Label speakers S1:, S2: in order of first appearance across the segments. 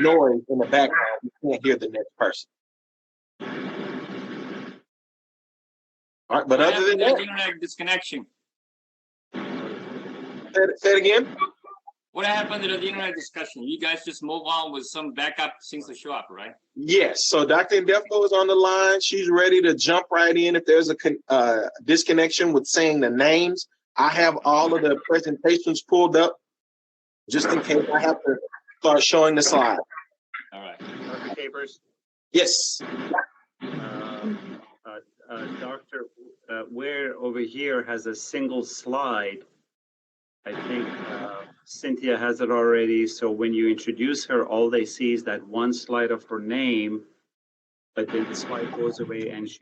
S1: noise in the background, you can't hear the next person. All right, but other than that,
S2: internet disconnection.
S1: say it again.
S2: What happened to the internet discussion? You guys just move on with some backup things to show up, right?
S1: Yes. So Dr. Indefco is on the line. She's ready to jump right in if there's a disconnection with saying the names. I have all of the presentations pulled up just in case I have to start showing the slide.
S2: All right.
S3: Dr. Capers?
S1: Yes.
S3: Doctor, where over here has a single slide, I think Cynthia has it already. So when you introduce her, all they see is that one slide of her name, but then the slide goes away and she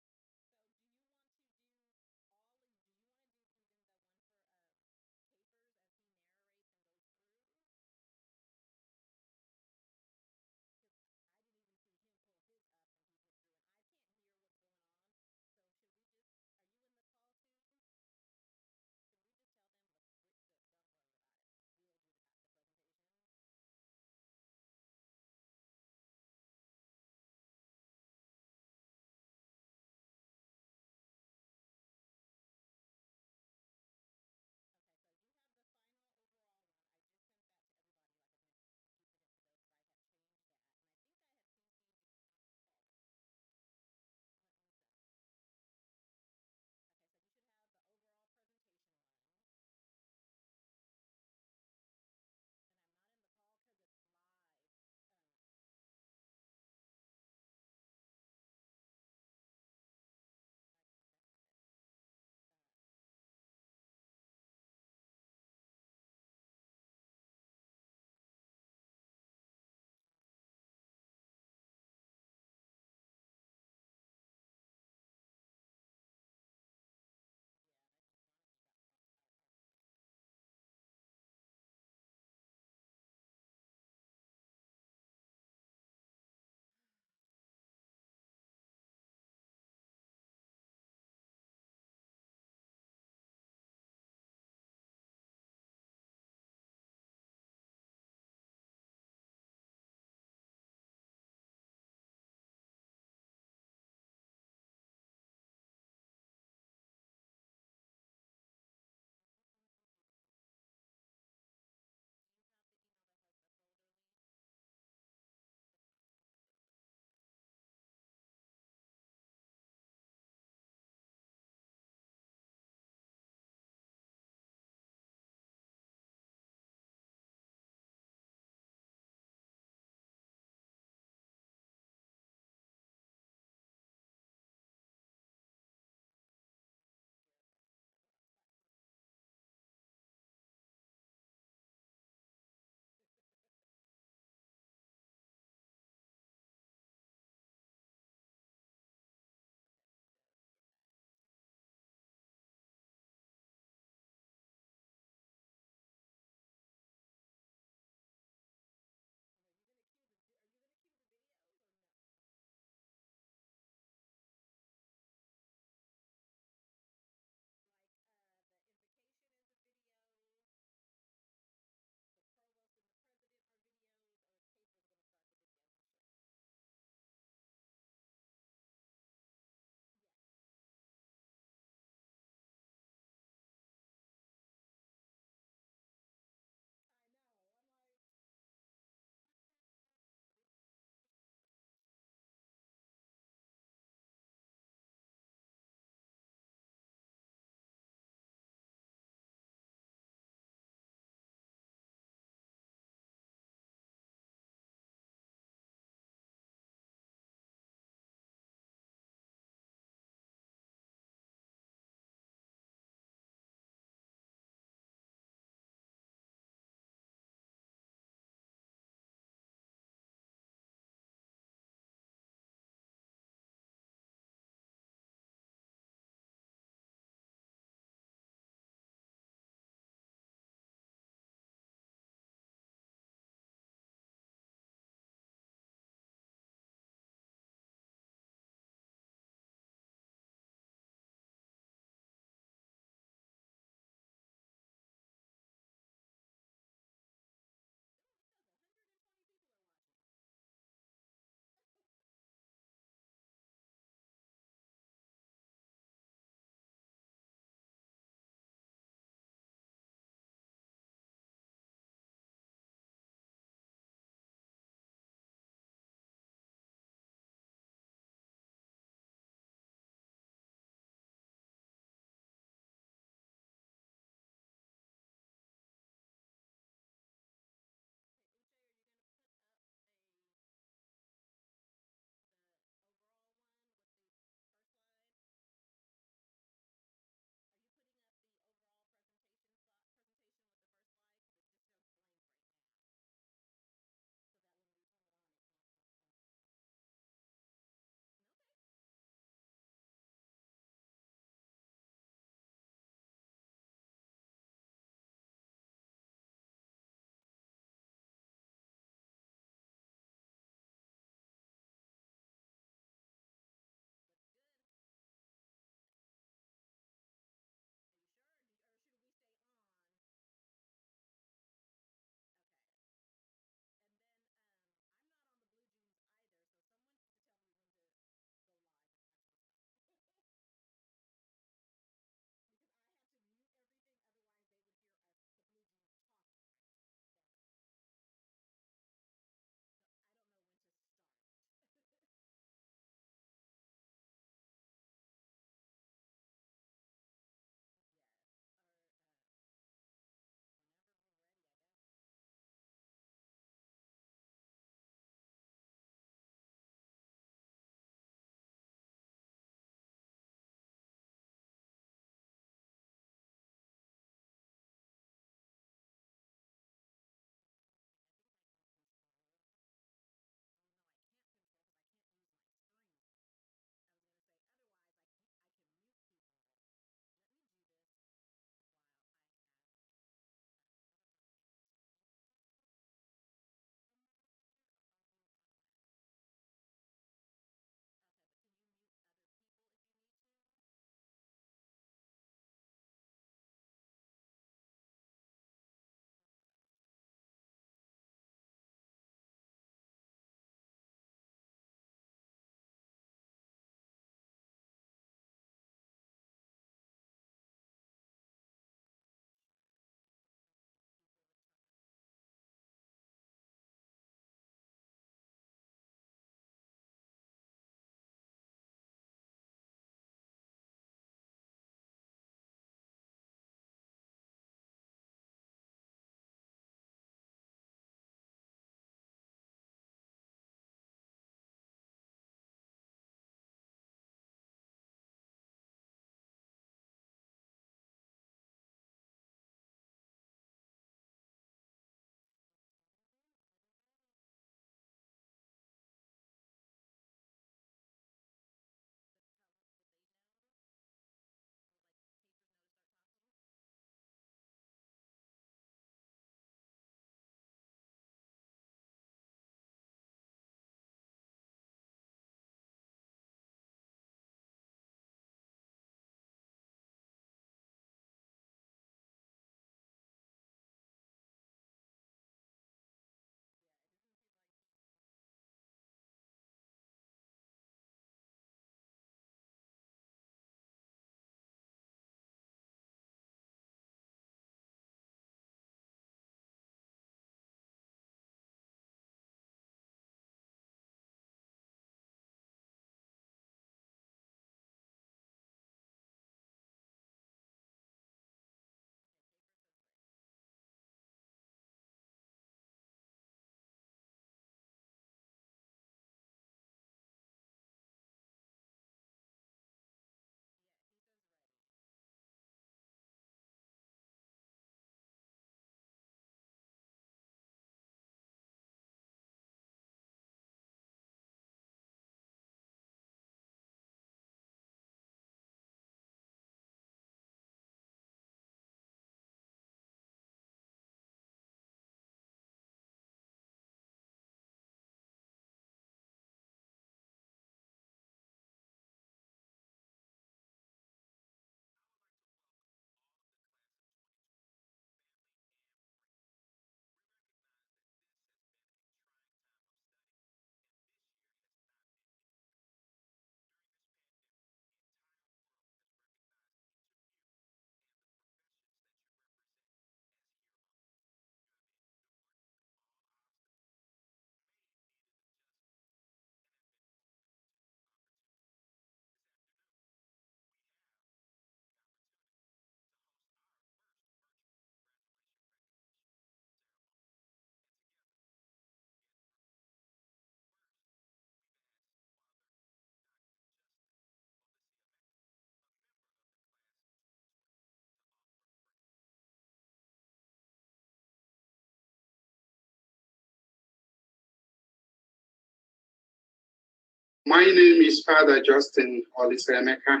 S4: My name is Father Justin Olisemeka.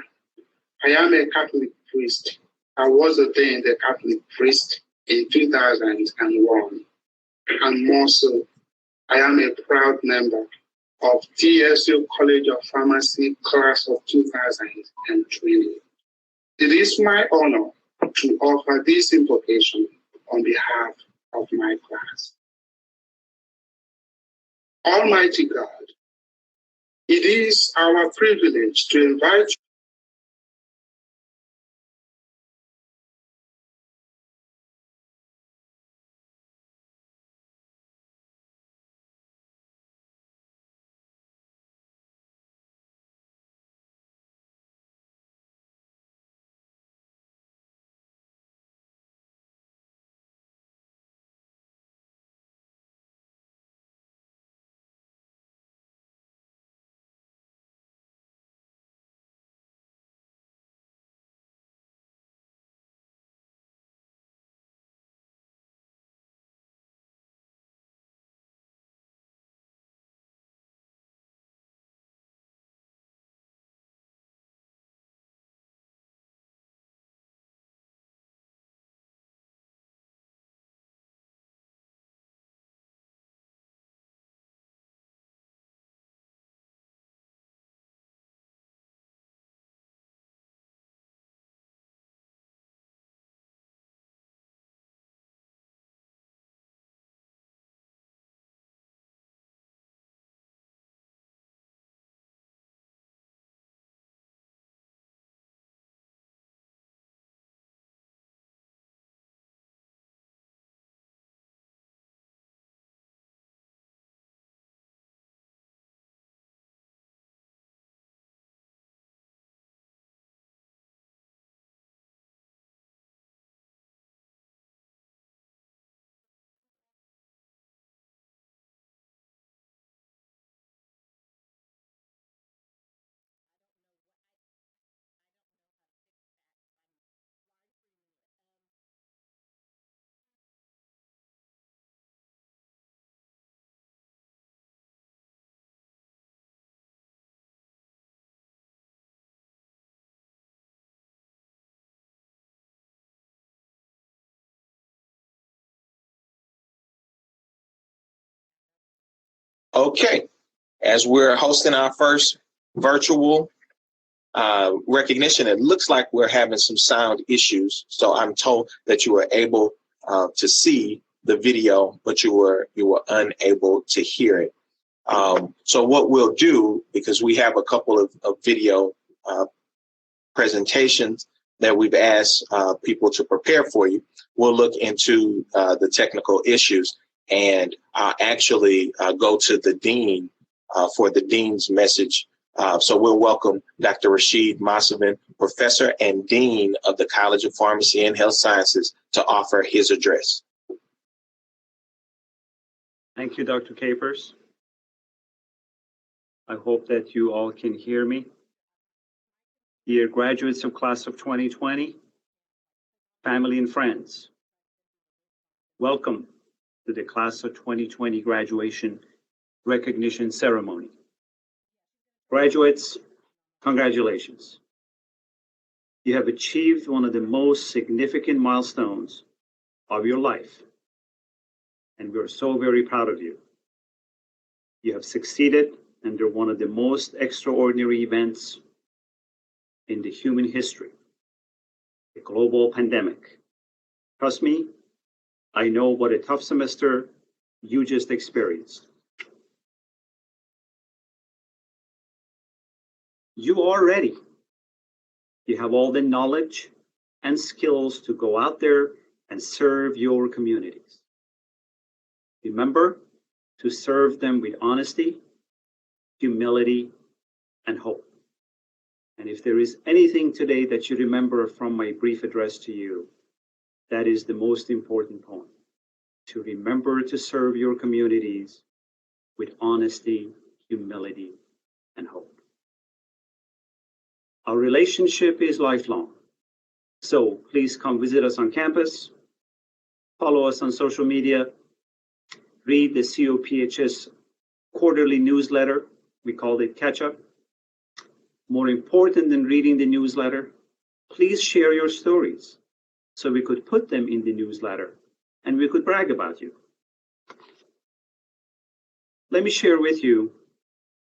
S4: I am a Catholic priest. I was ordained a Catholic priest in 2001. And more so, I am a proud member of TSU College of Pharmacy class of 2020. It is my honor to offer this invocation on behalf of my class. Almighty God, it is our privilege to invite you.
S1: Okay, as we're hosting our first virtual recognition, it looks like we're having some sound issues. So I'm told that you were able to see the video, but you were unable to hear it. So what we'll do, because we have a couple of video presentations that we've asked people to prepare for you, we'll look into the technical issues and actually go to the dean for the dean's message. So we'll welcome Dr. Rashid Masavin, professor and dean of the College of Pharmacy and Health Sciences, to offer his address.
S3: Thank you, Dr. Capers. I hope that you all can hear me. Dear graduates of class of 2020, family and friends, welcome to the class of 2020 graduation recognition ceremony. Graduates, congratulations. You have achieved one of the most significant milestones of your life, and we're so very proud of you. You have succeeded under one of the most extraordinary events in the human history, the global pandemic. Trust me, I know what a tough semester you just experienced. You are ready. You have all the knowledge and skills to go out there and serve your communities. Remember to serve them with honesty, humility, and hope. And if there is anything today that you remember from my brief address to you, that is the most important point. To remember to serve your communities with honesty, humility, and hope. Our relationship is lifelong. So please come visit us on campus, follow us on social media, read the COPHS quarterly newsletter We called it catch up. More important than reading the newsletter, please share your stories so we could put them in the newsletter and we could brag about you. Let me share with you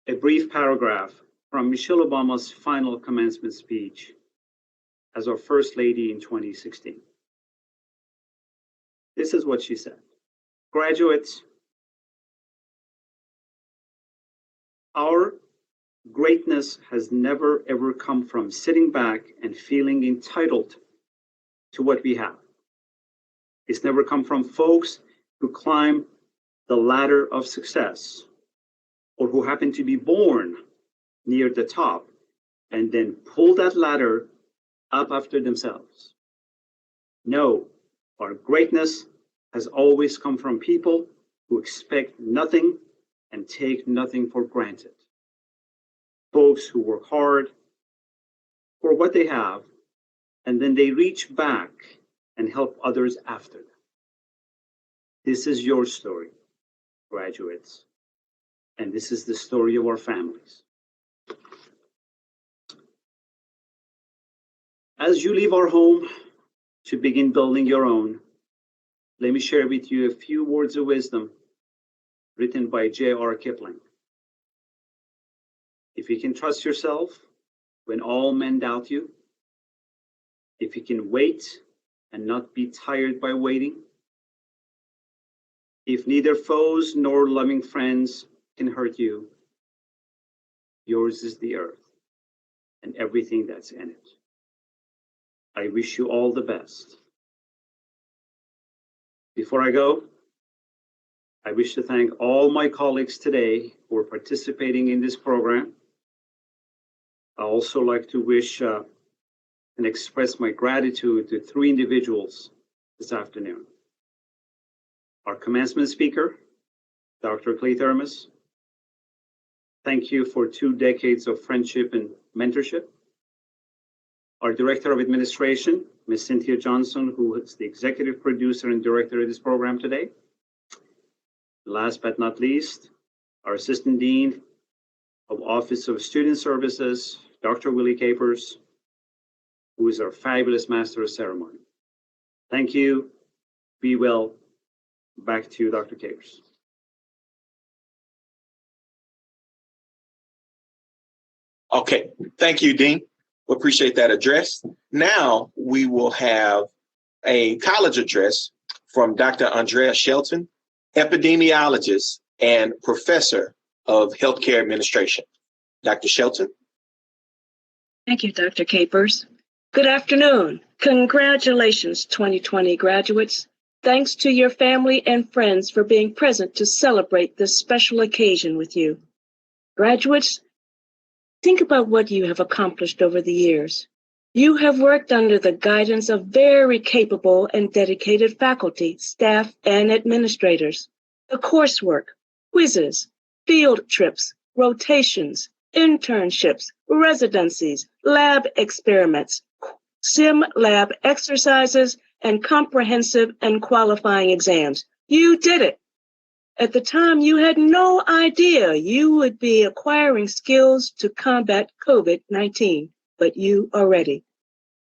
S3: a brief paragraph from Michelle Obama's final commencement speech as our First Lady in 2016. This is what she said. Graduates, our greatness has never ever come from sitting back and feeling entitled to what we have. It's never come from folks who climb the ladder of success or who happen to be born near the top and then pull that ladder up after themselves. No, our greatness has always come from people who expect nothing and take nothing for granted. Folks who work hard for what they have, and then they reach back and help others after them. This is your story, graduates, and this is the story of our families. As you leave our home to begin building your own, let me share with you a few words of wisdom written by J.R. Kipling. If you can trust yourself when all men doubt you, if you can wait and not be tired by waiting, if neither foes nor loving friends can hurt you, yours is the earth and everything that's in it. I wish you all the best. Before I go, I wish to thank all my colleagues today who are participating in this program. I also like to wish and express my gratitude to 3 individuals this afternoon. Our commencement speaker, Dr. Clay Thermos. Thank you for 2 decades of friendship and mentorship. Our Director of Administration, Ms. Cynthia Johnson, who is the executive producer and director of this program today. Last but not least, our Assistant Dean of Office of Student Services, Dr. Willie Capers, who is our fabulous Master of Ceremony. Thank you. Be well. Back to you, Dr. Capers.
S1: Okay, thank you, Dean. We appreciate that address. Now we will have a college address from Dr. Andrea Shelton, epidemiologist and professor of healthcare administration. Dr. Shelton.
S5: Thank you, Dr. Capers. Good afternoon. Congratulations, 2020 graduates. Thanks to your family and friends for being present to celebrate this special occasion with you. Graduates, think about what you have accomplished over the years. You have worked under the guidance of very capable and dedicated faculty, staff, and administrators. The coursework, quizzes, field trips, rotations, internships, residencies, lab experiments, sim lab exercises, and comprehensive and qualifying exams. You did it. At the time, you had no idea you would be acquiring skills to combat COVID-19, but you are ready.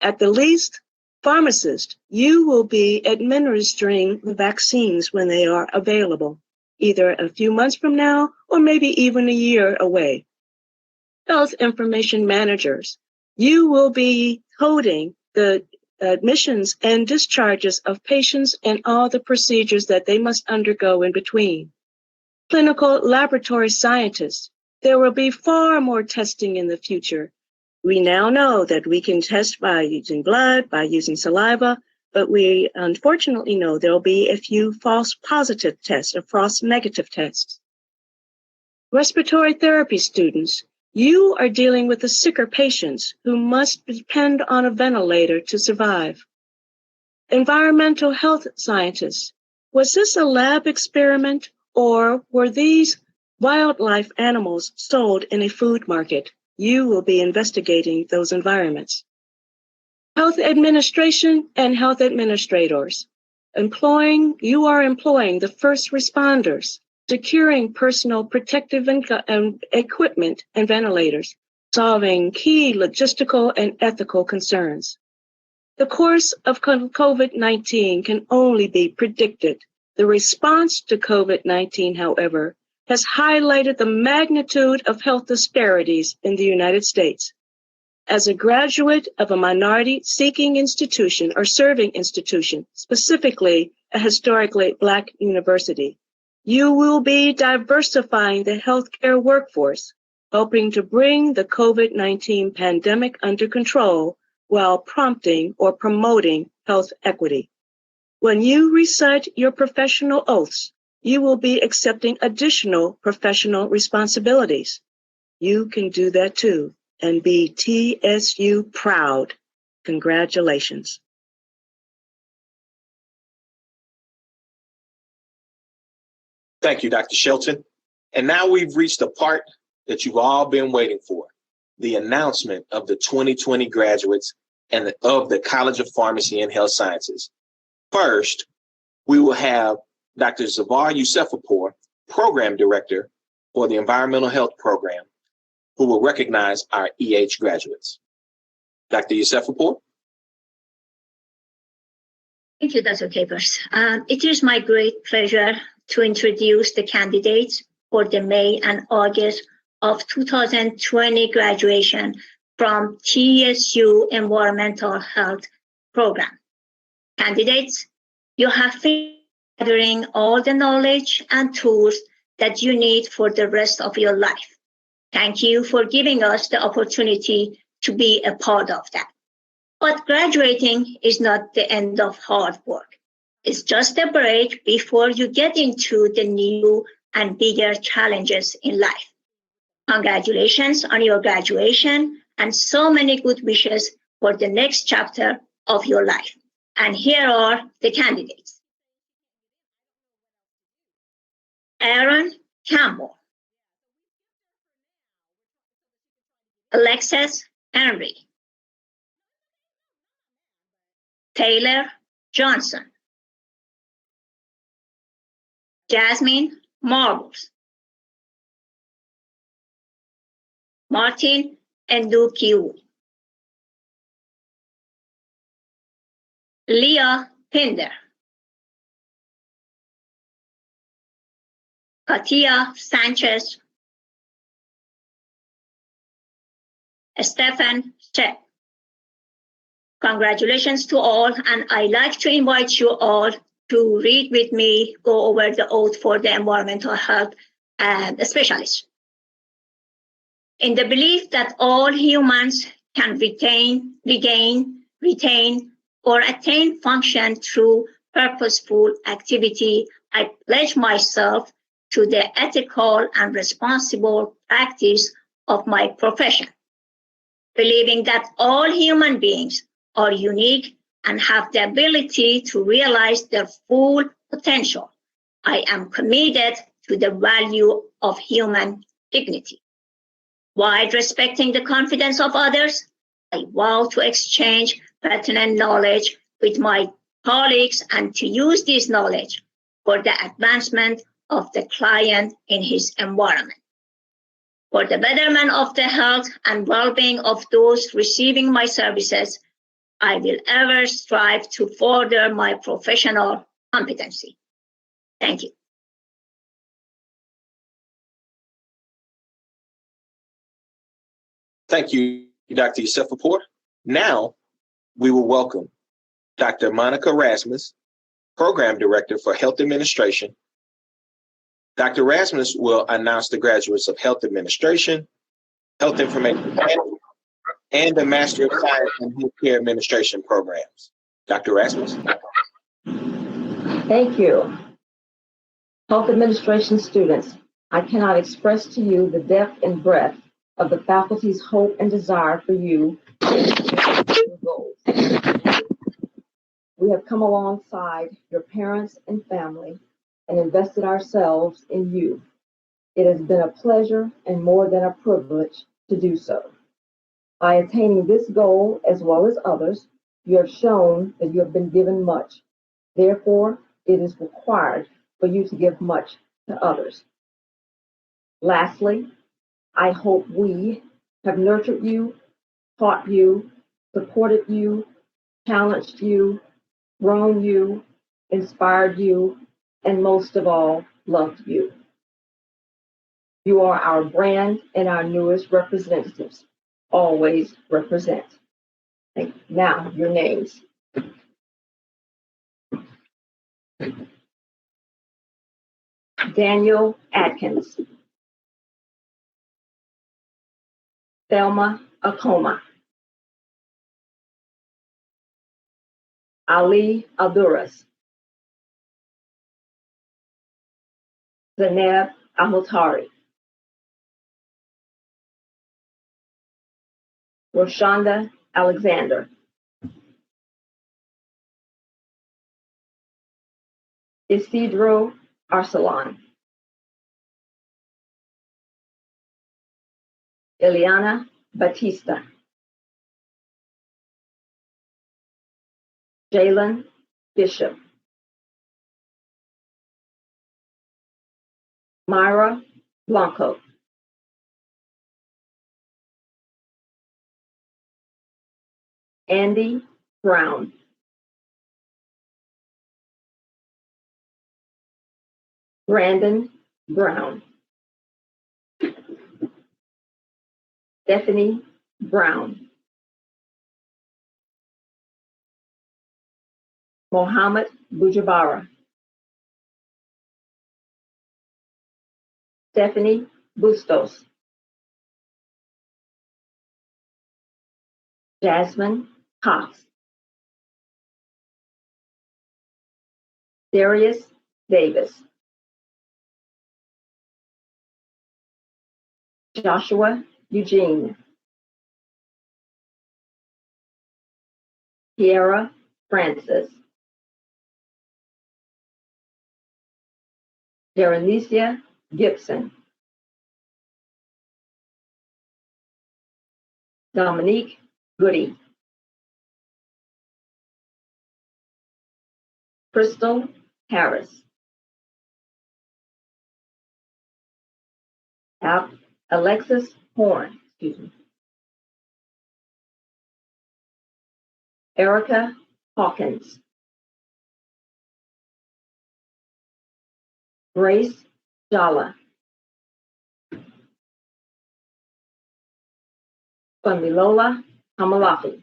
S5: At the least, pharmacists, you will be administering the vaccines when they are available, either a few months from now or maybe even a year away. Health information managers, you will be coding the admissions and discharges of patients and all the procedures that they must undergo in between. Clinical laboratory scientists, there will be far more testing in the future. We now know that we can test by using blood, by using saliva, but we unfortunately know there will be a few false positive tests or false negative tests. Respiratory therapy students, you are dealing with the sicker patients who must depend on a ventilator to survive. Environmental health scientists, was this a lab experiment or were these wildlife animals sold in a food market? You will be investigating those environments. Health administration and health administrators, you are employing the first responders, securing personal protective and equipment and ventilators, solving key logistical and ethical concerns. The course of COVID-19 can only be predicted. The response to COVID-19, however, has highlighted the magnitude of health disparities in the United States. As a graduate of a minority-seeking institution or serving institution, specifically a historically Black university, you will be diversifying the healthcare workforce, helping to bring the COVID-19 pandemic under control while prompting or promoting health equity. When you recite your professional oaths, you will be accepting additional professional responsibilities. You can do that too and be TSU proud. Congratulations.
S1: Thank you, Dr. Shelton. And now we've reached the part that you've all been waiting for, the announcement of the 2020 graduates and of the College of Pharmacy and Health Sciences. First, we will have Dr. Zavar Yousefpour, Program Director for the Environmental Health Program, who will recognize our EH graduates. Dr. Yousefpour.
S6: Thank you, Dr. Capers. It is my great pleasure to introduce the candidates for the May and August of 2020 graduation from TSU Environmental Health Program. Candidates, you have finished gathering all the knowledge and tools that you need for the rest of your life. Thank you for giving us the opportunity to be a part of that. But graduating is not the end of hard work. It's just a break before you get into the new and bigger challenges in life. Congratulations on your graduation and so many good wishes for the next chapter of your life. And here are the candidates. Aaron Campbell, Alexis Henry, Taylor Johnson, Jasmine Marbles, Martin Ndukiwu, Leah Pinder, Katia Sanchez, Stefan Shepp. Congratulations to all, and I'd like to invite you all to read with me, go over the oath for the environmental health specialist. In the belief that all humans can retain, or attain function through purposeful activity, I pledge myself to the ethical and responsible practice of my profession. Believing that all human beings are unique and have the ability to realize their full potential, I am committed to the value of human dignity. While respecting the confidence of others, I vow to exchange pertinent knowledge with my colleagues and to use this knowledge for the advancement of the client in his environment. For the betterment of the health and well-being of those receiving my services, I will ever strive to further my professional competency. Thank you.
S1: Thank you, Dr. Yousefpour. Now, we will welcome Dr. Monica Rasmus, Program Director for Health Administration. Dr. Rasmus will announce the graduates of Health Administration, Health Information Management, and the Master of Science in Healthcare Administration programs. Dr. Rasmus.
S7: Thank you. Health administration students, I cannot express to you the depth and breadth of the faculty's hope and desire for you to achieve your goals. We have come alongside your parents and family and invested ourselves in you. It has been a pleasure and more than a privilege to do so. By attaining this goal, as well as others, you have shown that you have been given much. Therefore, it is required for you to give much to others. Lastly, I hope we have nurtured you, taught you, supported you, challenged you, grown you, inspired you, and most of all, loved you. You are our brand and our newest representatives. Always represent. Now, your names. Daniel Atkins. Thelma Akoma. Ali Alduras. Zainab Almutari. Roshonda Alexander. Isidro Arsalan. Ileana Batista. Jalen Bishop. Myra Blanco. Andy Brown. Brandon Brown. Stephanie Brown. Mohammed Bujabara. Stephanie Bustos. Jasmine COPHS. Darius Davis. Joshua Eugene. Kiara Francis. Berenicia Gibson. Dominique Goody. Crystal Harris. Alexis Horn. Erica Hawkins. Grace Jala. Funmilola Hamalafi.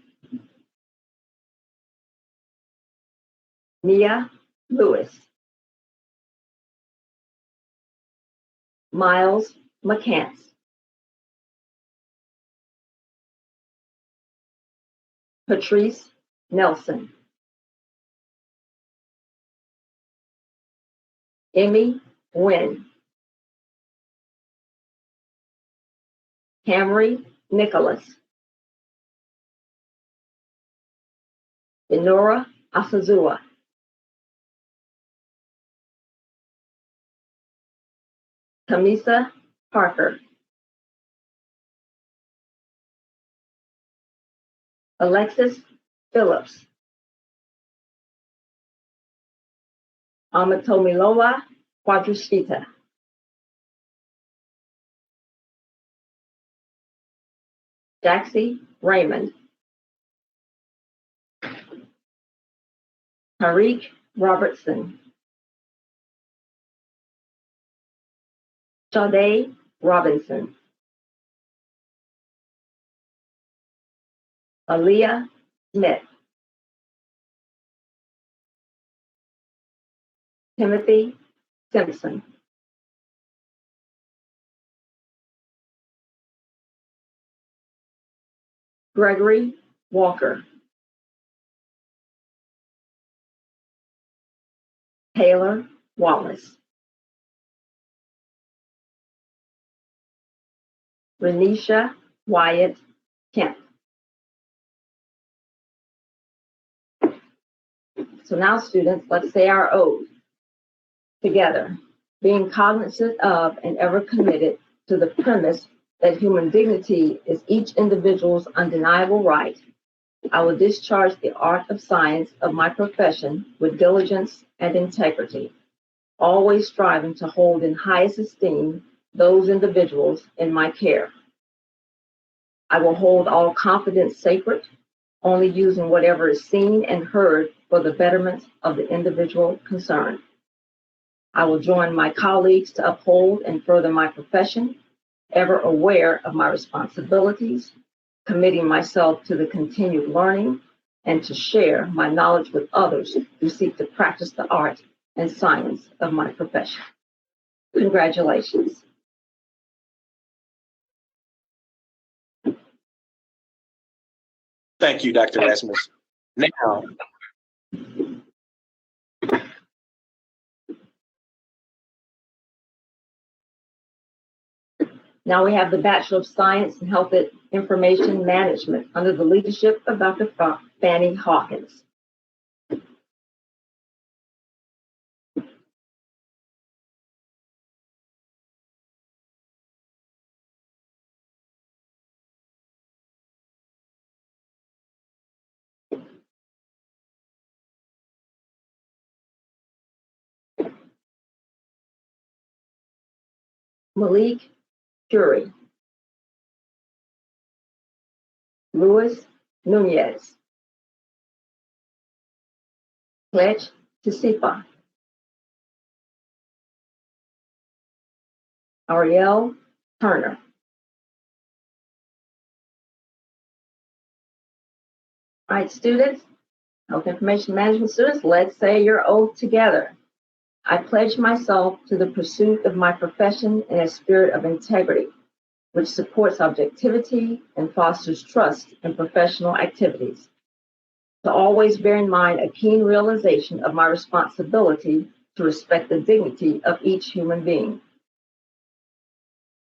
S7: Mia Lewis. Miles McCants. Patrice Nelson. Emmy Nguyen. Camry Nicholas. Enora Asazua. Kamisa Parker. Alexis Phillips. Amatomilola Quadrushita. Jaxie Raymond. Tariq Robertson. Sade Robinson. Aaliyah Smith. Timothy Simpson. Gregory Walker. Taylor Wallace. Renisha Wyatt Kemp. So now, students, let's say our oath together, being cognizant of and ever committed to the premise that human dignity is each individual's undeniable right. I will discharge the art of science of my profession with diligence and integrity. always striving to hold in highest esteem those individuals in my care. I will hold all confidence sacred, only using whatever is seen and heard for the betterment of the individual concerned. I will join my colleagues to uphold and further my profession, ever aware of my responsibilities, committing myself to the continued learning and to share my knowledge with others who seek to practice the art and science of my profession. Congratulations.
S1: Thank you, Dr. Rasmus. Now,
S7: Now we have the Bachelor of Science in Health Information Management under the leadership of Dr. Fanny Hawkins. Malik Curie. Luis Nunez. Pledge Tisipa. Ariel Turner. All right, students, Health Information Management students, let's say your oath together. I pledge myself to the pursuit of my profession in a spirit of integrity, which supports objectivity and fosters trust in professional activities. To always bear in mind a keen realization of my responsibility to respect the dignity of each human being.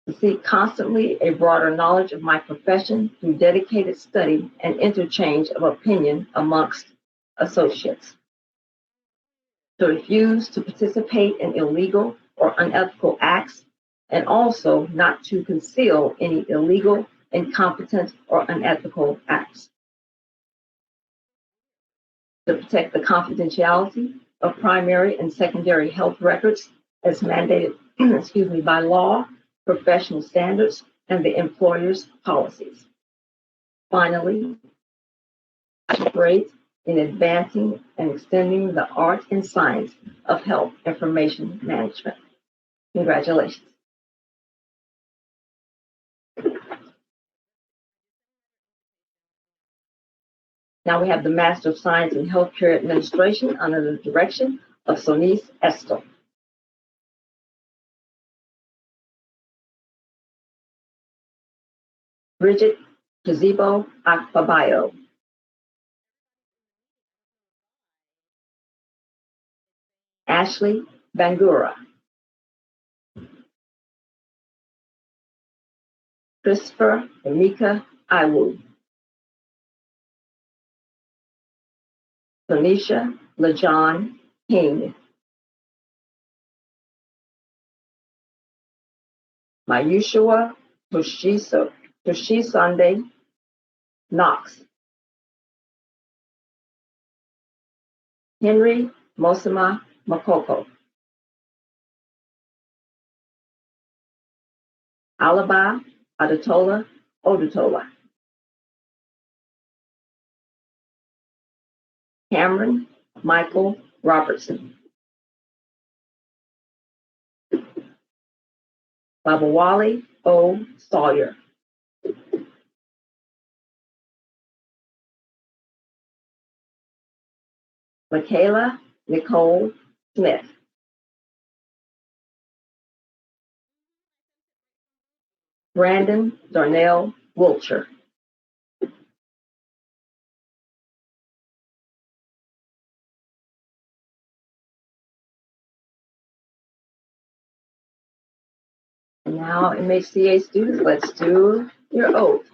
S7: To seek constantly a broader knowledge of my profession through dedicated study and interchange of opinion amongst associates. To refuse to participate in illegal or unethical acts, and also not to conceal any illegal, incompetent, or unethical acts. To protect the confidentiality of primary and secondary health records as mandated by law, professional standards, and the employer's policies. Finally, I operate in advancing and extending the art and science of health information management. Congratulations. Now we have the Master of Science in Healthcare Administration under the direction of Sonis Estel. Bridget Kazibo Akpabayo. Ashley Bangura. Christopher Emeka Iwu. Tanisha LaJohn King. Mayushua Toshisande Knox. Henry Mosima Makoko. Alaba Adatola Odutola. Cameron Michael Robertson. Babawali O. Sawyer. Michaela Nicole Smith. Brandon Darnell Wiltshire. And now, MHCA students, let's do your oath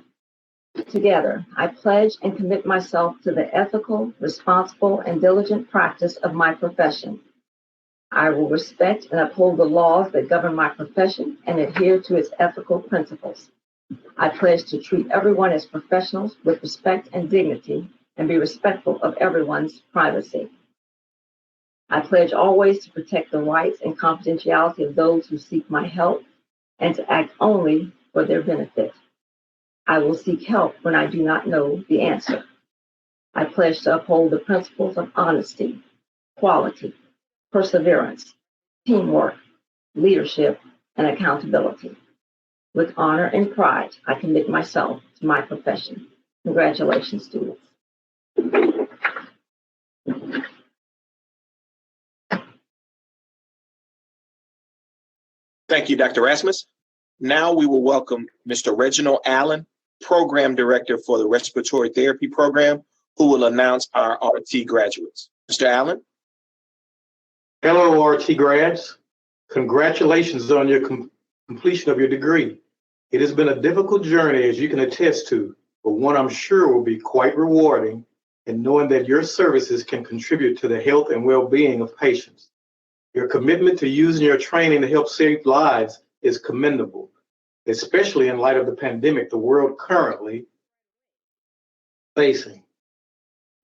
S7: together. I pledge and commit myself to the ethical, responsible, and diligent practice of my profession. I will respect and uphold the laws that govern my profession and adhere to its ethical principles. I pledge to treat everyone as professionals with respect and dignity and be respectful of everyone's privacy. I pledge always to protect the rights and confidentiality of those who seek my help and to act only for their benefit. I will seek help when I do not know the answer. I pledge to uphold the principles of honesty, quality, perseverance, teamwork, leadership, and accountability. With honor and pride, I commit myself to my profession. Congratulations, students.
S1: Thank you, Dr. Rasmus. Now we will welcome Mr. Reginald Allen, Program Director for the Respiratory Therapy Program, who will announce our RT graduates. Mr. Allen?
S8: Hello, RT grads. Congratulations on your completion of your degree. It has been a difficult journey, as you can attest to, but one I'm sure will be quite rewarding in knowing that your services can contribute to the health and well-being of patients. Your commitment to using your training to help save lives is commendable, especially in light of the pandemic the world currently facing.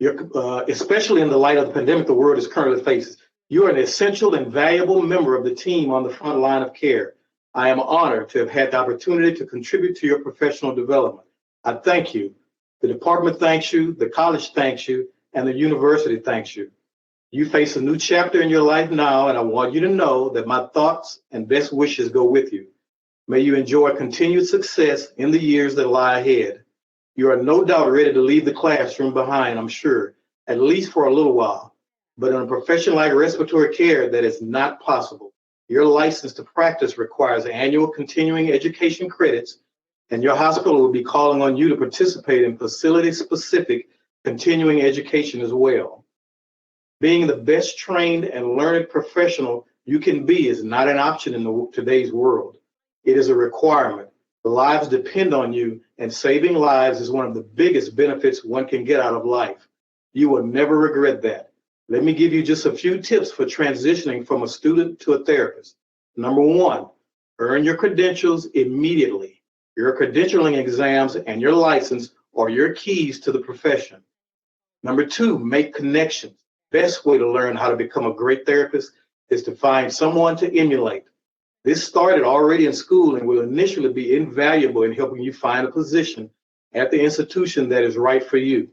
S8: Especially in the light of the pandemic the world is currently facing. You are an essential and valuable member of the team on the front line of care. I am honored to have had the opportunity to contribute to your professional development. I thank you. The department thanks you, the college thanks you, and the university thanks you. You face a new chapter in your life now, and I want you to know that my thoughts and best wishes go with you. May you enjoy continued success in the years that lie ahead. You are no doubt ready to leave the classroom behind, I'm sure, at least for a little while. But in a profession like respiratory care, that is not possible. Your license to practice requires annual continuing education credits, and your hospital will be calling on you to participate in facility-specific continuing education as well. Being the best trained and learned professional you can be is not an option in today's world. It is a requirement. The lives depend on you, and saving lives is one of the biggest benefits one can get out of life. You will never regret that. Let me give you just a few tips for transitioning from a student to a therapist. Number one, earn your credentials immediately. Your credentialing exams and your license are your keys to the profession. Number two, make connections. Best way to learn how to become a great therapist is to find someone to emulate. This started already in school and will initially be invaluable in helping you find a position at the institution that is right for you.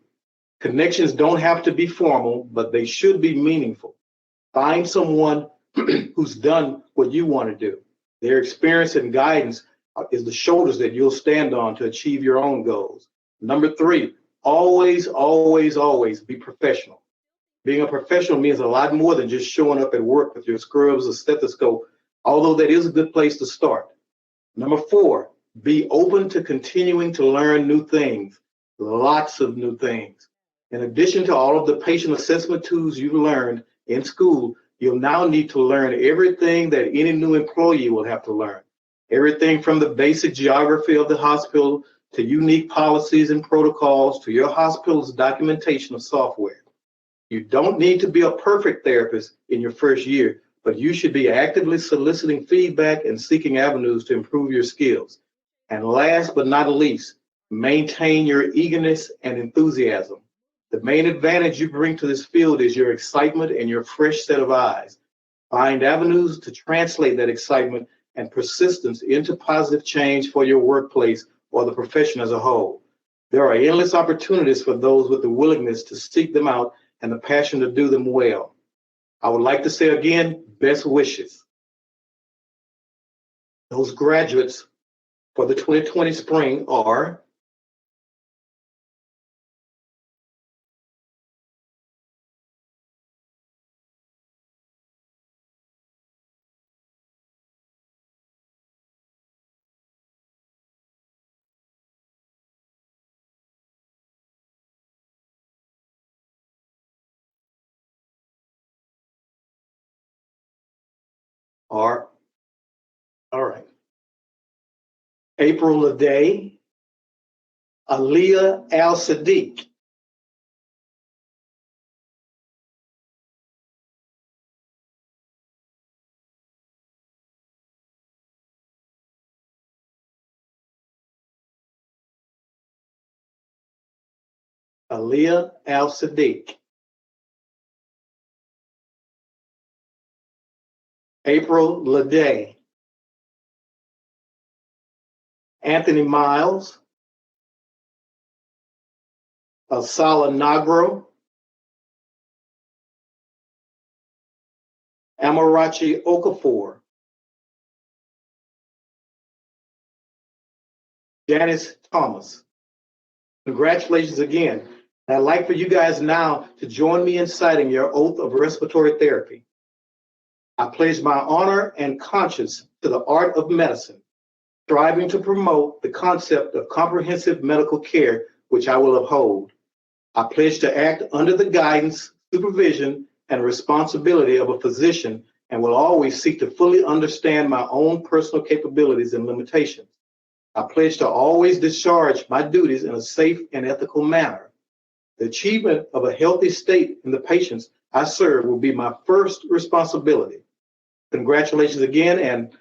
S8: Connections don't have to be formal, but they should be meaningful. Find someone who's done what you want to do. Their experience and guidance is the shoulders that you'll stand on to achieve your own goals. Number three, always, always, always be professional. Being a professional means a lot more than just showing up at work with your scrubs or stethoscope, although that is a good place to start. Number four, be open to continuing to learn new things, lots of new things. In addition to all of the patient assessment tools you've learned in school, you'll now need to learn everything that any new employee will have to learn. Everything from the basic geography of the hospital to unique policies and protocols to your hospital's documentation of software. You don't need to be a perfect therapist in your first year, but you should be actively soliciting feedback and seeking avenues to improve your skills. And last but not least, maintain your eagerness and enthusiasm. The main advantage you bring to this field is your excitement and your fresh set of eyes. Find avenues to translate that excitement and persistence into positive change for your workplace or the profession as a whole. There are endless opportunities for those with the willingness to seek them out and the passion to do them well. I would like to say again, best wishes. Those graduates for the 2020 spring are all right. April Lede, Aliyah Al-Sadiq, Aliyah Al-Sadiq, April Leday, Anthony Miles, Asala Nagro, Amarachi Okafor, Janice Thomas. Congratulations again. And I'd like for you guys now to join me in citing your oath of respiratory therapy. I pledge my honor and conscience to the art of medicine, striving to promote the concept of comprehensive medical care, which I will uphold. I pledge to act under the guidance, supervision, and responsibility of a physician, and will always seek to fully understand my own personal capabilities and limitations. I pledge to always discharge my duties in a safe and ethical manner. The achievement of a healthy state in the patients I serve will be my first responsibility. Congratulations again, and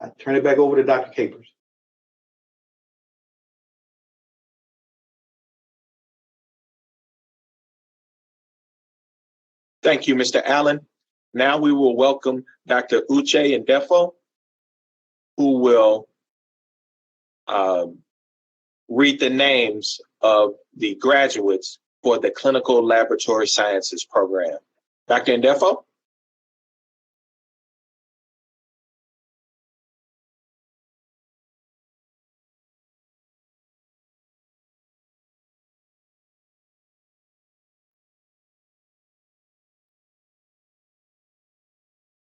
S8: I turn it back over to Dr. Capers.
S1: Thank you, Mr. Allen. Now we will welcome Dr. Uche Ndefo, who will read the names of the graduates for the Clinical Laboratory Sciences program. Dr. Ndefo?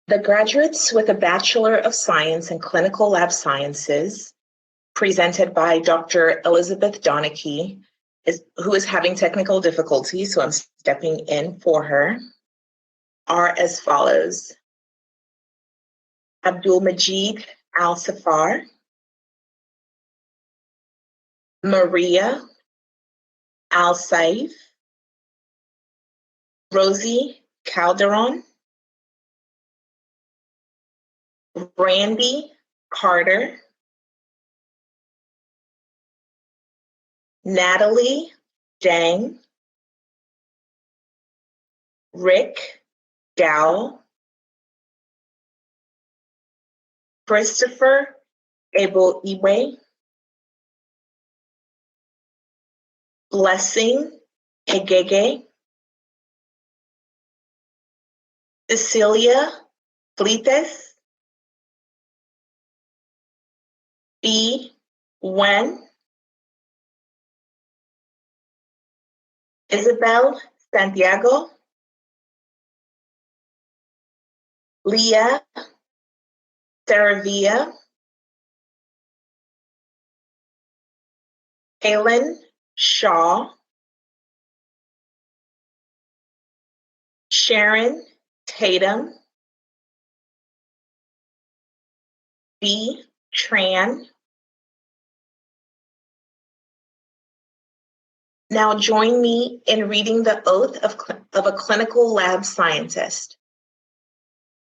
S9: The graduates with a Bachelor of Science in Clinical Lab Sciences, presented by Dr. Elizabeth Donachie, who is having technical difficulties, so I'm stepping in for her, are as follows. Abdul Majid Al-Safar, Maria Al-Saif, Rosie Calderon, Randy Carter, Natalie Dang, Rick Dow, Christopher Abel Iwe, Blessing Egege, Cecilia Flites, B. Wen, Isabel Santiago, Leah Saravia, Helen Shaw, Sharon Tatum, B. Tran. Now join me in reading the oath of a clinical lab scientist.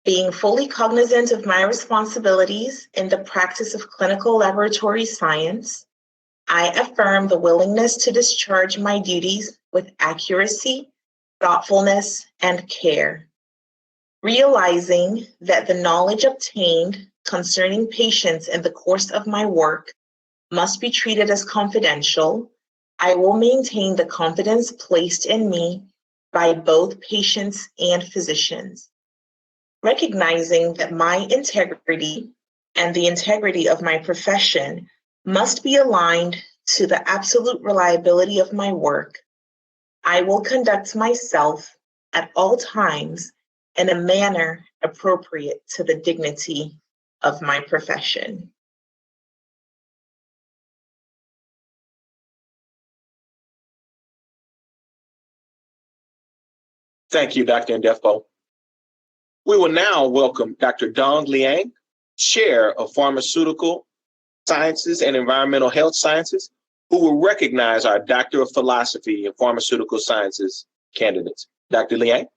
S9: Being fully cognizant of my responsibilities in the practice of clinical laboratory science, I affirm the willingness to discharge my duties with accuracy, thoughtfulness, and care. Realizing that the knowledge obtained concerning patients in the course of my work must be treated as confidential, I will maintain the confidence placed in me by both patients and physicians. Recognizing that my integrity and the integrity of my profession must be aligned to the absolute reliability of my work, I will conduct myself at all times in a manner appropriate to the dignity of my profession.
S1: Thank you, Dr. Ndefo. We will now welcome Dr. Dong Liang, Chair of Pharmaceutical Sciences and Environmental Health Sciences, who will recognize our Doctor of Philosophy in Pharmaceutical Sciences candidates. Dr. Liang?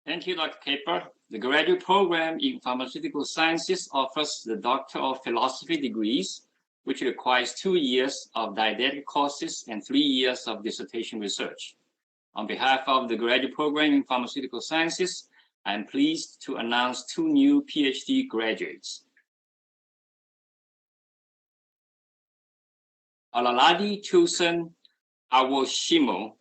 S2: Thank you, Dr. Caper. The graduate program in Pharmaceutical Sciences offers the Doctor of Philosophy degrees, which requires 2 years of didactic courses and 3 years of dissertation research. On behalf of the graduate program in Pharmaceutical Sciences, I'm pleased to announce 2 new PhD graduates. Alaladi Chusen Awoshimo,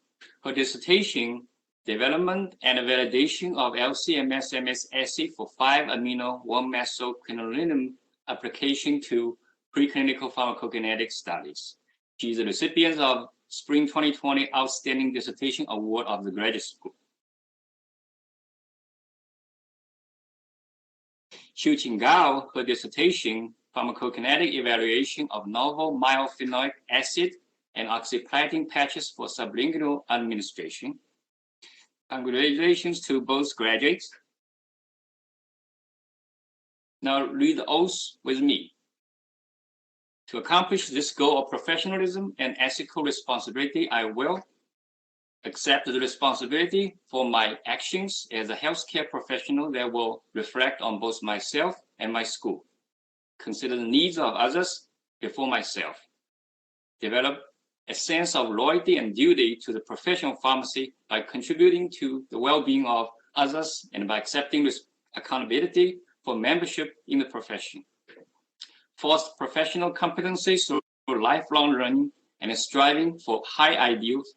S2: her dissertation, Development and Validation of LC-MS-MS acid for 5-amino 1-methylquinoline application to preclinical pharmacokinetic studies. She is the recipient of Spring 2020 Outstanding Dissertation Award of the Graduate School. Xiu Gao, her dissertation, Pharmacokinetic Evaluation of Novel Myophenolic Acid and Oxyplatin Patches for Sublingual Administration. Congratulations to both graduates. Now read the oath with me. To accomplish this goal of professionalism and ethical responsibility, I will accept the responsibility for my actions as a healthcare professional that will reflect on both myself and my school. Consider the needs of others before myself. Develop a sense of loyalty and duty to the profession of pharmacy by contributing to the well-being of others and by accepting accountability for membership in the profession. Foster professional competencies through lifelong learning and striving for high ideals,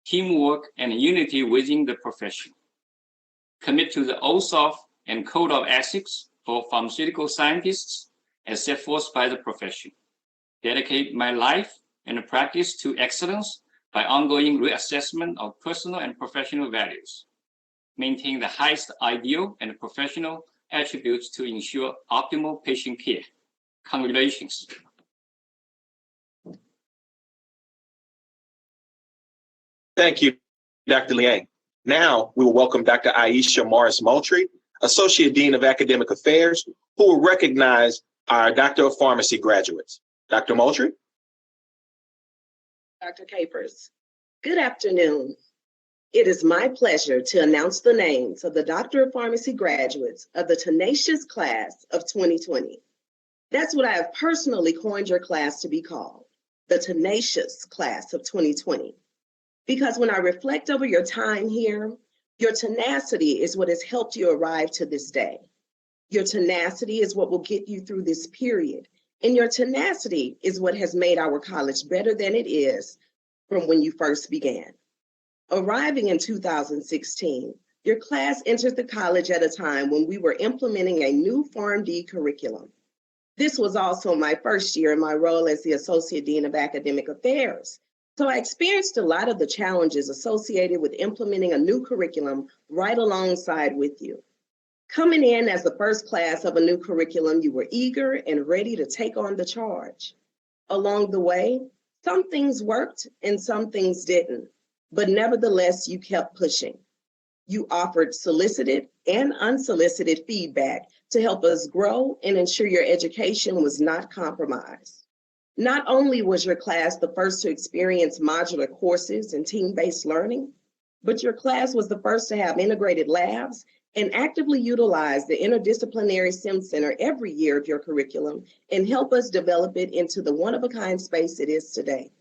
S2: teamwork, and unity within the profession. Commit to the oath of and code of ethics for pharmaceutical scientists as set forth by the profession. Dedicate my life and practice to excellence by ongoing reassessment of personal and professional values. Maintain the highest ideal and professional attributes to ensure optimal patient care. Congratulations.
S1: Thank you, Dr. Liang. Now we will welcome Dr. Aisha Morris-Moultrie, Associate Dean of Academic Affairs, who will recognize our Doctor of Pharmacy graduates. Dr. Moultrie?
S10: Dr. Capers, good afternoon. It is my pleasure to announce the names of the Doctor of Pharmacy graduates of the tenacious class of 2020. That's what I have personally coined your class to be called, the tenacious class of 2020. Because when I reflect over your time here, your tenacity is what has helped you arrive to this day. Your tenacity is what will get you through this period. And your tenacity is what has made our college better than it is from when you first began. Arriving in 2016, your class entered the college at a time when we were implementing a new PharmD curriculum. This was also my first year in my role as the Associate Dean of Academic Affairs. So I experienced a lot of the challenges associated with implementing a new curriculum right alongside with you. Coming in as the first class of a new curriculum, you were eager and ready to take on the charge. Along the way, some things worked and some things didn't, but nevertheless, you kept pushing. You offered solicited and unsolicited feedback to help us grow and ensure your education was not compromised. Not only was your class the first to experience modular courses and team-based learning, but your class was the first to have integrated labs and actively utilize the interdisciplinary SIM Center every year of your curriculum and help us develop it into the one-of-a-kind space it is today.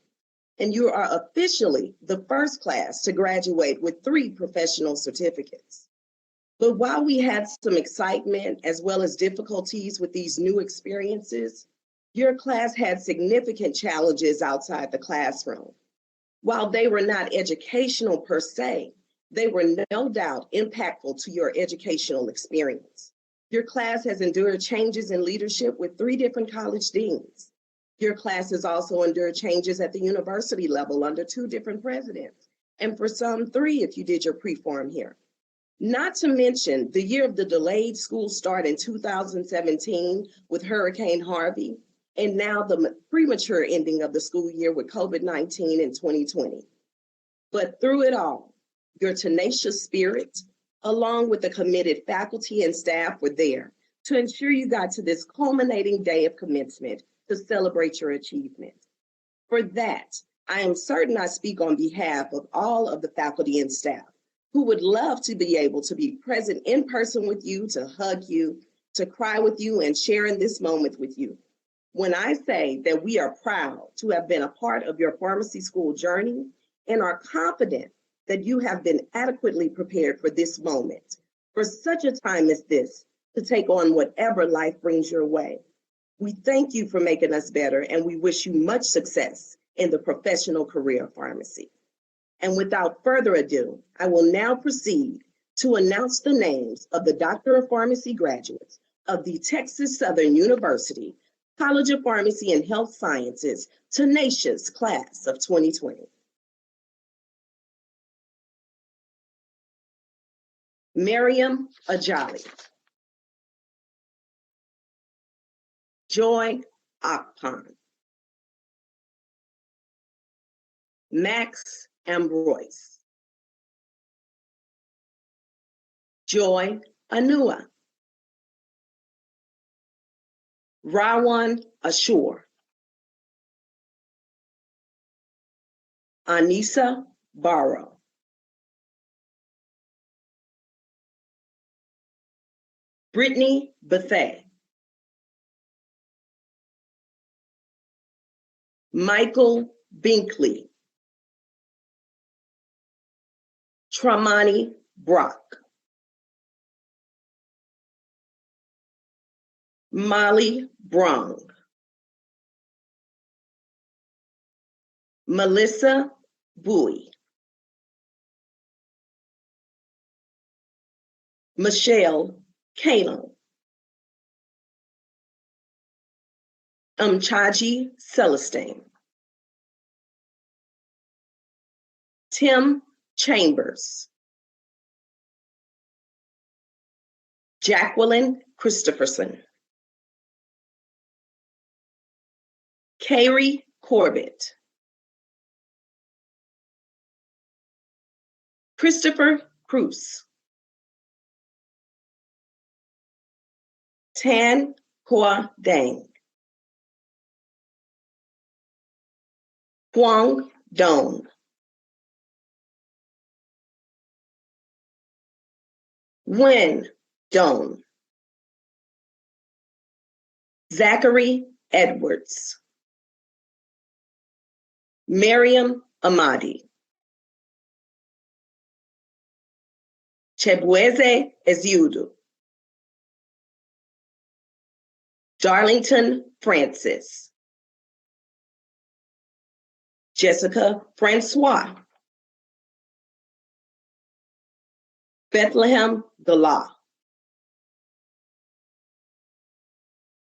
S10: And you are officially the first class to graduate with 3 professional certificates. But while we had some excitement as well as difficulties with these new experiences, your class had significant challenges outside the classroom. While they were not educational per se, they were no doubt impactful to your educational experience. Your class has endured changes in leadership with 3 different college deans. Your class has also endured changes at the university level under 2 different presidents, and for some 3 if you did your pre-form here. Not to mention the year of the delayed school start in 2017 with Hurricane Harvey, and now the premature ending of the school year with COVID-19 in 2020. But through it all, your tenacious spirit, along with the committed faculty and staff, were there to ensure you got to this culminating day of commencement to celebrate your achievement. For that, I am certain I speak on behalf of all of the faculty and staff who would love to be able to be present in person with you, to hug you, to cry with you, and share in this moment with you. When I say that we are proud to have been a part of your pharmacy school journey and are confident that you have been adequately prepared for this moment, for such a time as this to take on whatever life brings your way. We thank you for making us better, and we wish you much success in the professional career of pharmacy. And without further ado, I will now proceed to announce the names of the Doctor of Pharmacy graduates of the Texas Southern University College of Pharmacy and Health Sciences Tenacious Class of 2020. Miriam Ajali. Joy Akpan. Max Ambroise. Joy Anua. Rawan Ashur. Anissa Barrow. Brittany Bethay. Michael Binkley. Tramani Brock. Molly Brong. Melissa Bowie. Michelle Kalo. Umchaji Celestine. Tim Chambers. Jacqueline Christopherson. Carrie Corbett. Christopher Cruz. Tan Hua Dang. Huang Dong. Wen Dong. Zachary Edwards. Miriam Amadi. Chebweze Eziudu. Darlington Francis. Jessica Francois. Bethlehem Gala.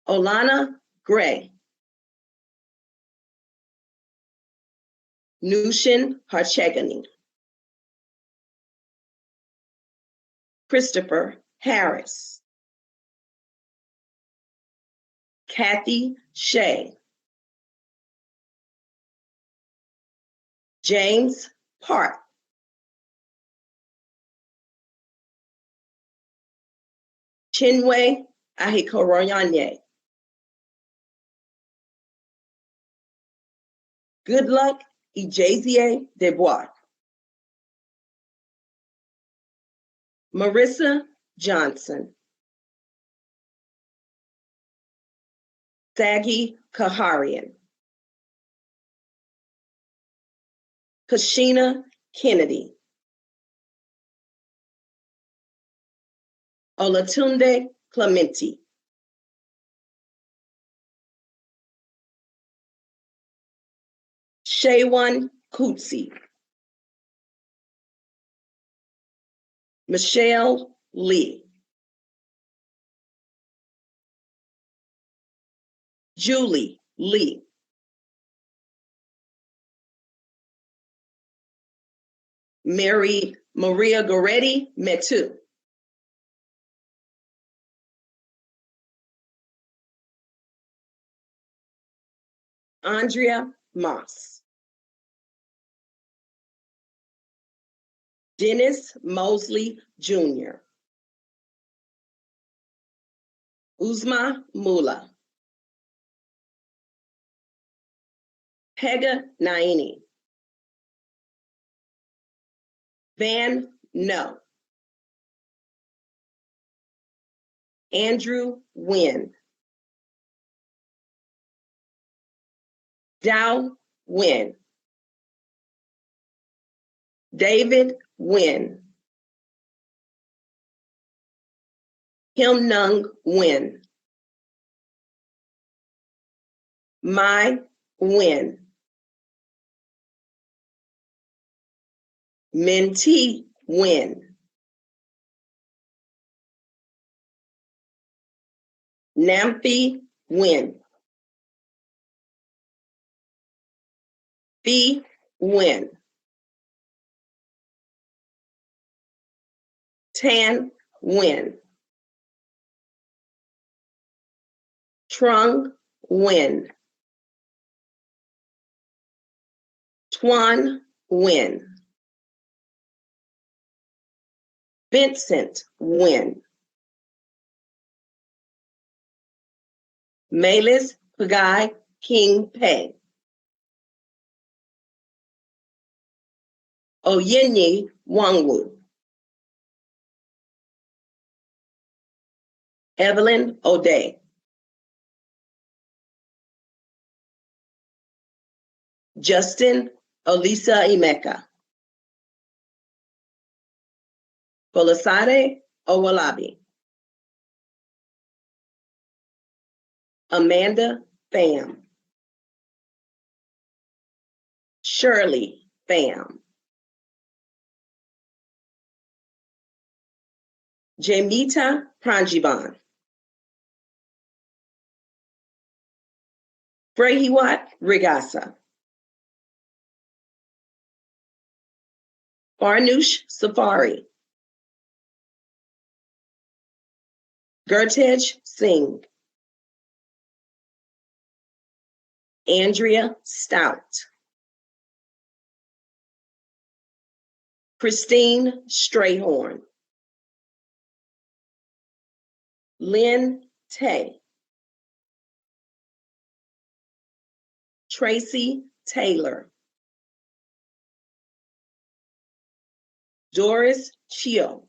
S10: Olana Gray. Nushin Harchegani. Christopher Harris. Kathy Shea. James Park. Chinwe Ahikoroyanye. Good luck, Ejazie Desbois. Marissa Johnson. Sagi Kaharian. Kashina Kennedy. Olatunde Clementi. Shaywan Kutsi. Michelle Lee. Julie Lee. Maria Goretti Metu. Andrea Moss. Dennis Mosley Jr. Uzma Mula. Pega Naini. Van No. Andrew Wynn. Dow Wynn. David Wynn. Kim Nung Nguyen, Mai Nguyen, Min T Nguyen, Namphi Nguyen, Phi Nguyen, Tan Nguyen, Trung Nguyen, Tuan Nguyen, Vincent Nguyen, Melis Pagai King Pei, Oyenyi Wangwu, Evelyn O'Day, Justin Olisa Emeka, Folasade Owolabi, Amanda Pham, Shirley Pham, Jamita Pranjiban, Frehiwat Rigasa, Farnoosh Safari, Gurtej Singh, Andrea Stout, Christine Strayhorn, Lynn Tay, Tracy Taylor, Doris Chio,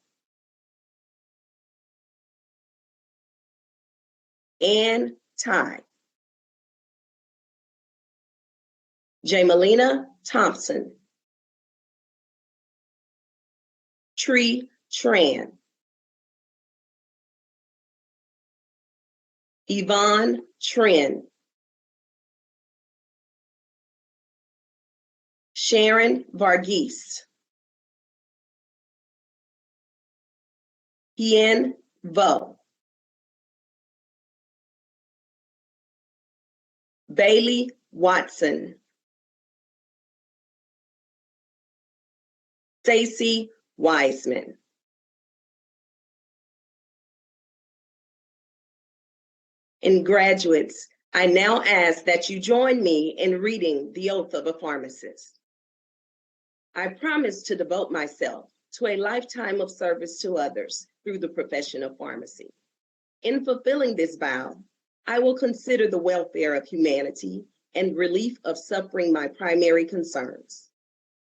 S10: Ann Ty, Jamelina Thompson, Tree Tran, Yvonne Trin, Sharon Varghese, Hien Vo, Bailey Watson, Stacy Wiseman. And graduates, I now ask that you join me in reading the oath of a pharmacist. I promise to devote myself to a lifetime of service to others through the profession of pharmacy. In fulfilling this vow, I will consider the welfare of humanity and relief of suffering my primary concerns.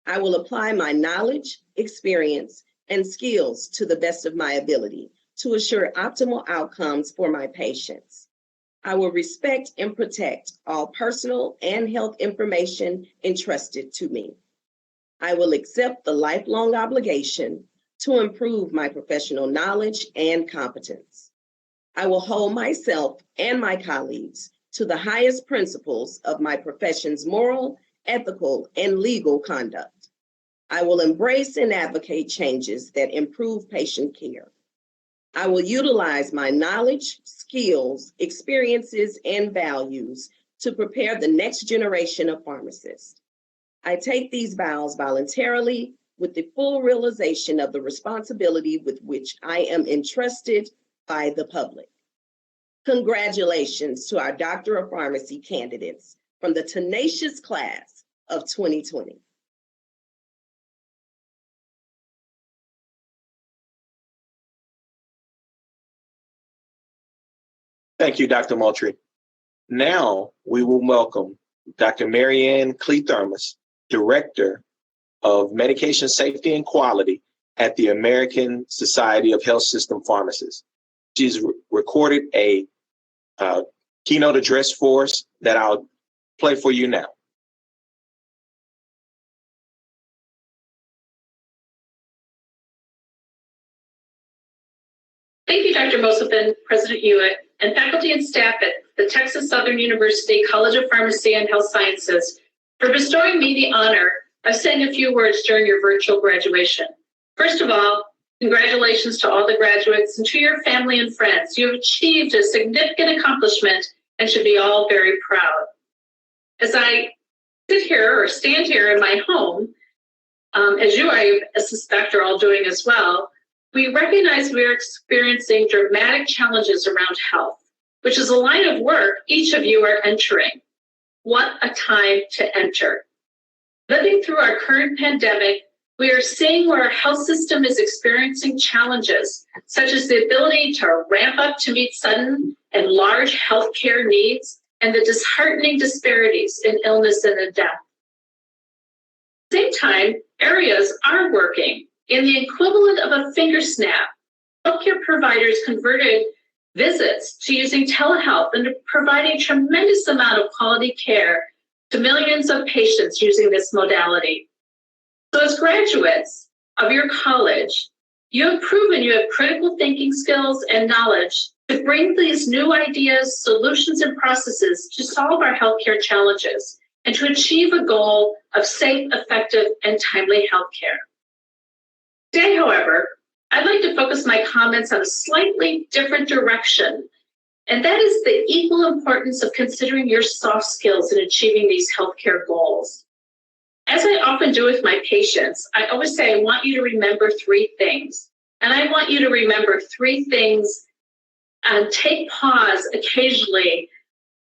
S10: I will apply my knowledge, experience, and skills to the best of my ability to assure optimal outcomes for my patients. I will respect and protect all personal and health information entrusted to me. I will accept the lifelong obligation to improve my professional knowledge and competence. I will hold myself and my colleagues to the highest principles of my profession's moral, ethical, and legal conduct. I will embrace and advocate changes that improve patient care. I will utilize my knowledge, skills, experiences, and values to prepare the next generation of pharmacists. I take these vows voluntarily with the full realization of the responsibility with which I am entrusted by the public. Congratulations to our Doctor of Pharmacy candidates from the tenacious class of 2020.
S1: Thank you, Dr. Moultrie. Now we will welcome Dr. Marianne Clee-Thermos, Director of Medication Safety and Quality at the American Society of Health System Pharmacists. She's recorded a keynote address for us that I'll play for you now.
S11: Thank you, Dr. Mosopin, President Hewitt, and faculty and staff at the Texas Southern University College of Pharmacy and Health Sciences for bestowing me the honor of saying a few words during your virtual graduation. First of all, congratulations to all the graduates and to your family and friends. You have achieved a significant accomplishment and should be all very proud. As I sit here or stand here in my home, as you, I suspect, are all doing as well, we recognize we are experiencing dramatic challenges around health, which is a line of work each of you are entering. What a time to enter. Living through our current pandemic, we are seeing where our health system is experiencing challenges, such as the ability to ramp up to meet sudden and large healthcare needs and the disheartening disparities in illness and in death. At the same time, areas are working. In the equivalent of a finger snap, healthcare providers converted visits to using telehealth and providing tremendous amount of quality care to millions of patients using this modality. So as graduates of your college, you have proven you have critical thinking skills and knowledge to bring these new ideas, solutions, and processes to solve our healthcare challenges and to achieve a goal of safe, effective, and timely healthcare. Today, however, I'd like to focus my comments on a slightly different direction, and that is the equal importance of considering your soft skills in achieving these healthcare goals. As I often do with my patients, I always say, I want you to remember 3 things. And I want you to remember 3 things and take pause occasionally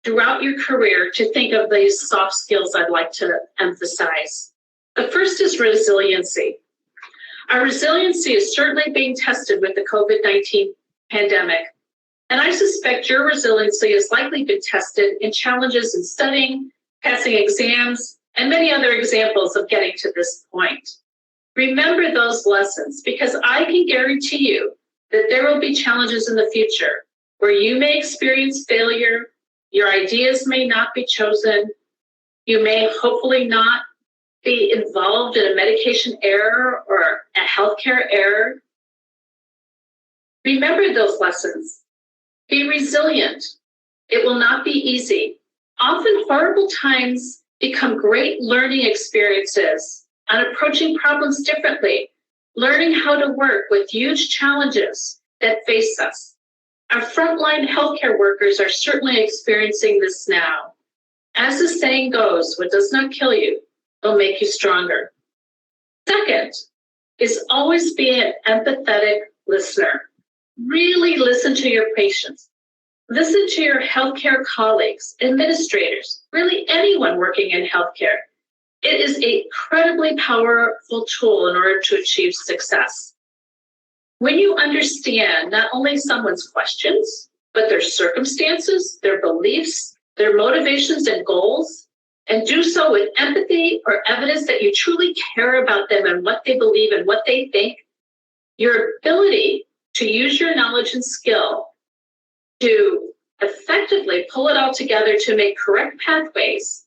S11: throughout your career to think of these soft skills I'd like to emphasize. The first is resiliency. Our resiliency is certainly being tested with the COVID-19 pandemic. And I suspect your resiliency has likely been tested in challenges in studying, passing exams, and many other examples of getting to this point. Remember those lessons, because I can guarantee you that there will be challenges in the future where you may experience failure, your ideas may not be chosen, you may hopefully not be involved in a medication error or a healthcare error. Remember those lessons. Be resilient. It will not be easy. Often horrible times become great learning experiences on approaching problems differently, learning how to work with huge challenges that face us. Our frontline healthcare workers are certainly experiencing this now. As the saying goes, what does not kill you will make you stronger. Second is always be an empathetic listener. Really listen to your patients. Listen to your healthcare colleagues, administrators, really anyone working in healthcare. It is an incredibly powerful tool in order to achieve success. When you understand not only someone's questions, but their circumstances, their beliefs, their motivations and goals, and do so with empathy or evidence that you truly care about them and what they believe and what they think, your ability to use your knowledge and skill to effectively pull it all together to make correct pathways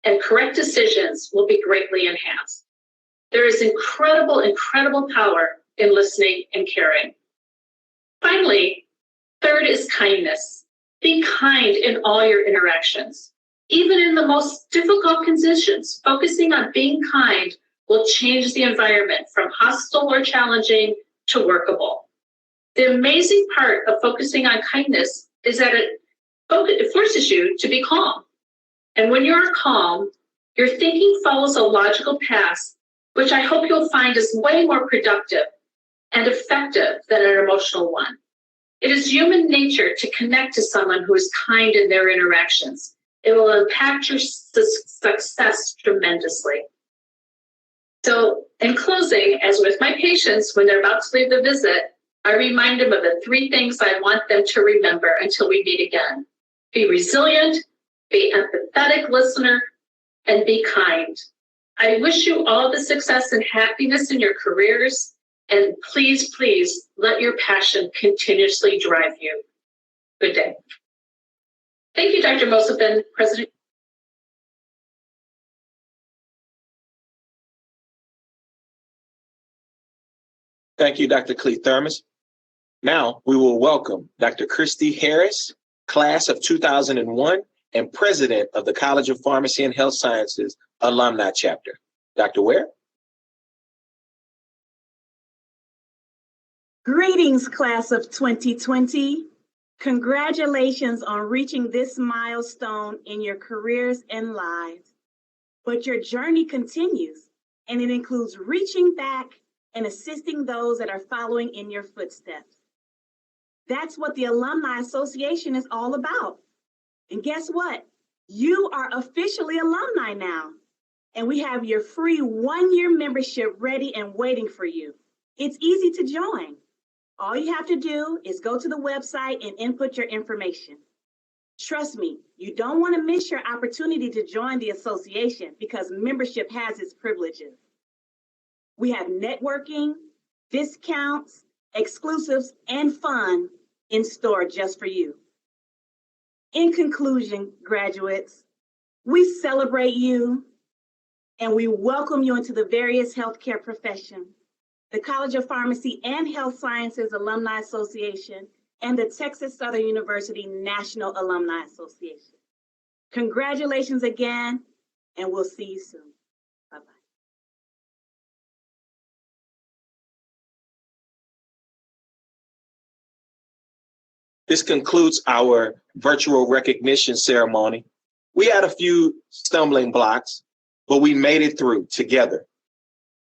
S11: and correct decisions will be greatly enhanced. There is incredible, incredible power in listening and caring. Finally, third is kindness. Be kind in all your interactions. Even in the most difficult conditions, focusing on being kind will change the environment from hostile or challenging to workable. The amazing part of focusing on kindness is that it forces you to be calm. And when you're calm, your thinking follows a logical path, which I hope you'll find is way more productive and effective than an emotional one. It is human nature to connect to someone who is kind in their interactions. It will impact your success tremendously. So in closing, as with my patients, when they're about to leave the visit, I remind them of the 3 things I want them to remember until we meet again. Be resilient, be empathetic listener, and be kind. I wish you all the success and happiness in your careers, and please, please let your passion continuously drive you. Good day. Thank you, Dr. Mosopin, President.
S1: Thank you, Dr. Clee Thermos. Now we will welcome Dr. Christy Harris, class of 2001 and president of the College of Pharmacy and Health Sciences Alumni Chapter. Dr. Ware?
S12: Greetings, class of 2020. Congratulations on reaching this milestone in your careers and lives. But your journey continues, and it includes reaching back and assisting those that are following in your footsteps. That's what the Alumni Association is all about. And guess what? You are officially alumni now, and we have your free one-year membership ready and waiting for you. It's easy to join. All you have to do is go to the website and input your information. Trust me, you don't want to miss your opportunity to join the association because membership has its privileges. We have networking, discounts, exclusives, and fun in store just for you. In conclusion, graduates, we celebrate you and we welcome you into the various healthcare professions, the College of Pharmacy and Health Sciences Alumni Association, and the Texas Southern University National Alumni Association. Congratulations again, and we'll see you soon. Bye-bye.
S1: This concludes our virtual recognition ceremony. We had a few stumbling blocks, but we made it through together.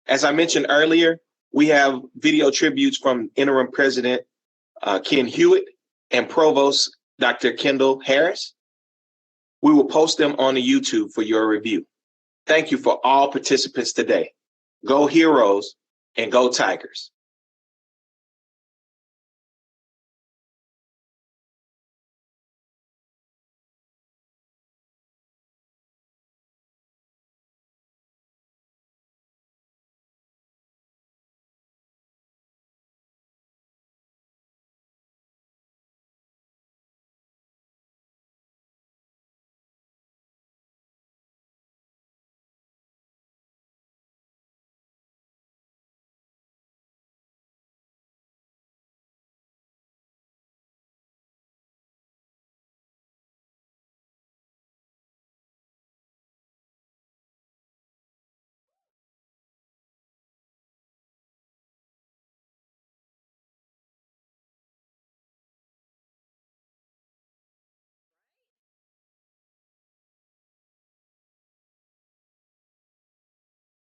S1: As I mentioned earlier, we have video tributes from Interim President Ken Hewitt and Provost Dr. Kendall Harris. We will post them on the YouTube for your review. Thank you for all participants today. Go Heroes and go Tigers.